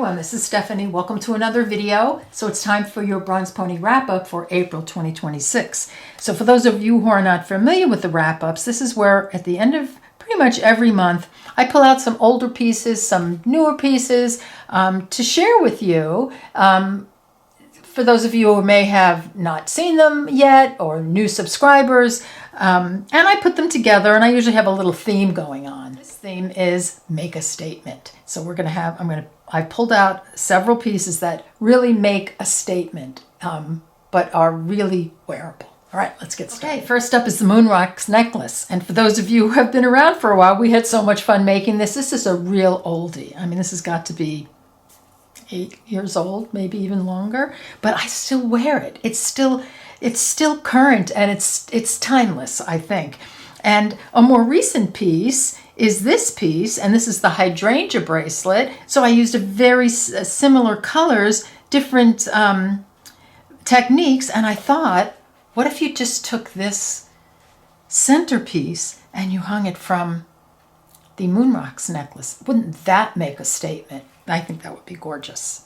everyone, this is Stephanie. Welcome to another video. So it's time for your Bronzepony wrap-up for April 2026. So for those of you who are not familiar with the wrap-ups, this is where at the end of pretty much every month, I pull out some older pieces, some newer pieces to share with you. For those of you who may have not seen them yet or new subscribers, and I put them together and I usually have a little theme going on. This theme is make a statement. So we're going to have, I've pulled out several pieces that really make a statement, but are really wearable. All right, let's get started. Okay, first up is the Moon Rocks necklace. And for those of you who have been around for a while, we had so much fun making this. This is a real oldie. I mean, this has got to be 8 years old, maybe even longer, but I still wear it. It's still current and it's timeless, I think. And a more recent piece is this piece, and this is the hydrangea bracelet. So I used a very similar colors, different techniques, and I thought, what if you just took this centerpiece and you hung it from the Moon Rocks necklace? Wouldn't that make a statement? I think that would be gorgeous.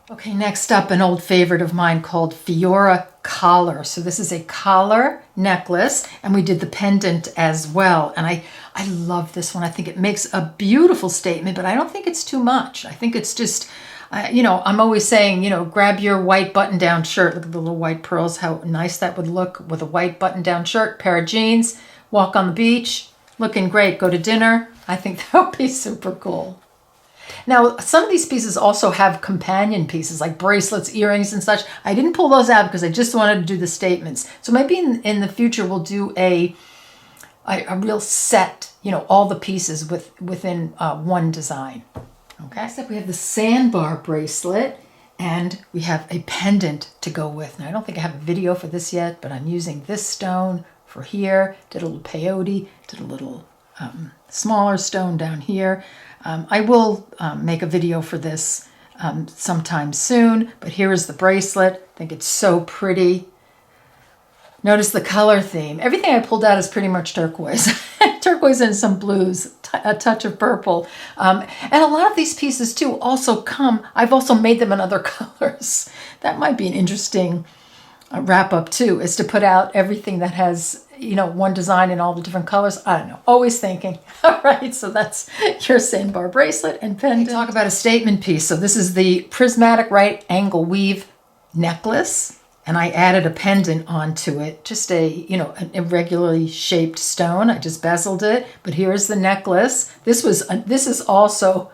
Okay, next up, an old favorite of mine called Fiora collar. So this is a collar necklace, and we did the pendant as well. And I love this one. I think it makes a beautiful statement, but I don't think it's too much. I think it's just, I'm always saying, grab your white button-down shirt. Look at the little white pearls, how nice that would look with a white button-down shirt, pair of jeans, walk on the beach, looking great, go to dinner. I think that would be super cool. Now, some of these pieces also have companion pieces like bracelets, earrings, and such. I didn't pull those out because I just wanted to do the statements. So maybe in the future we'll do a real set, all the pieces within one design. Okay. Next up we have the Sandbar bracelet, and we have a pendant to go with. Now, I don't think I have a video for this yet, but I'm using this stone for here. Did a little peyote, did a little smaller stone down here. I will make a video for this sometime soon, but here is the bracelet. I think it's so pretty. Notice the color theme. Everything I pulled out is pretty much turquoise. Turquoise and some blues, a touch of purple. And a lot of these pieces too also come, I've also made them in other colors. That might be an interesting wrap up too, is to put out everything that has one design in all the different colors. I don't know, always thinking. All right, so that's your Sandbar bracelet and pendant. Talk about a statement piece. So this is the Prismatic right angle weave necklace, and I added a pendant onto it, just an irregularly shaped stone. I just bezeled it, but here's the necklace. This is also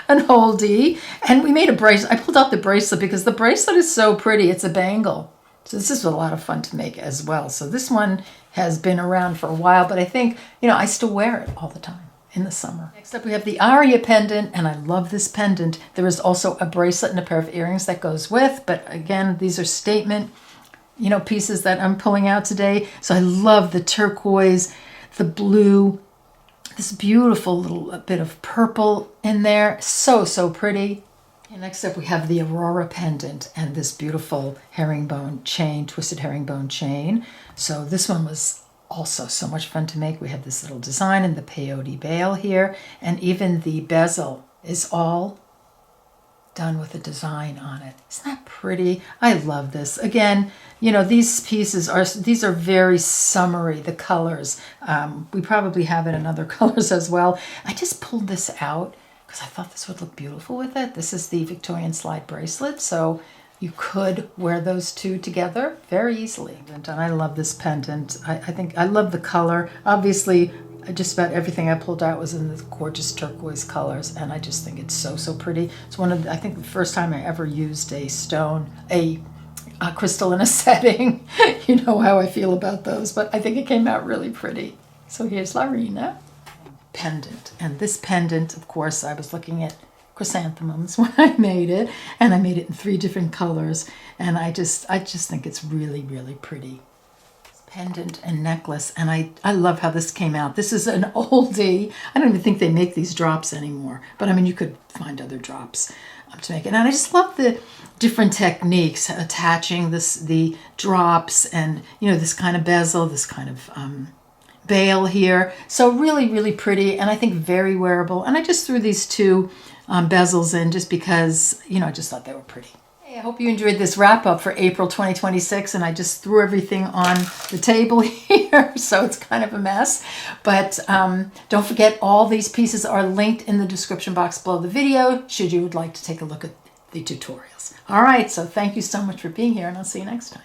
an oldie, and we made a bracelet. I pulled out the bracelet because the bracelet is so pretty. It's a bangle. So this is a lot of fun to make as well. So this one has been around for a while, but I think, I still wear it all the time in the summer. Next up, we have the Arya pendant, and I love this pendant. There is also a bracelet and a pair of earrings that goes with, but again, these are statement, pieces that I'm pulling out today. So I love the turquoise, the blue, this beautiful little bit of purple in there. So, so pretty. And next up we have the Aurora pendant and this beautiful herringbone chain, twisted herringbone chain. So this one was also so much fun to make. We have this little design in the peyote bail here, and even the bezel is all done with a design on it. Isn't that pretty? I love this. Again, these pieces are very summery, the colors. We probably have it in other colors as well. I just pulled this out because I thought this would look beautiful with it. This is the Victorian slide bracelet, so you could wear those two together very easily. And I love this pendant. I think I love the color. Obviously, just about everything I pulled out was in the gorgeous turquoise colors, and I just think it's so, so pretty. It's I think the first time I ever used a stone, a crystal in a setting. You know how I feel about those, but I think it came out really pretty. So here's Larina. Pendant, and this pendant, of course, I was looking at chrysanthemums when I made it, and I made it in 3 different colors, and I just think it's really, really pretty. Pendant and necklace, and I love how this came out. This is an oldie. I don't even think they make these drops anymore, but I mean, you could find other drops to make it. And I just love the different techniques attaching the drops, and this kind of bezel, this kind of bail here. So really, really pretty, and I think very wearable. And I just threw these two bezels in just because, you know, I just thought they were pretty. Hey, I hope you enjoyed this wrap up for April 2026, and I just threw everything on the table here, so it's kind of a mess. But don't forget, all these pieces are linked in the description box below the video, should you would like to take a look at the tutorials. All right, so thank you so much for being here, and I'll see you next time.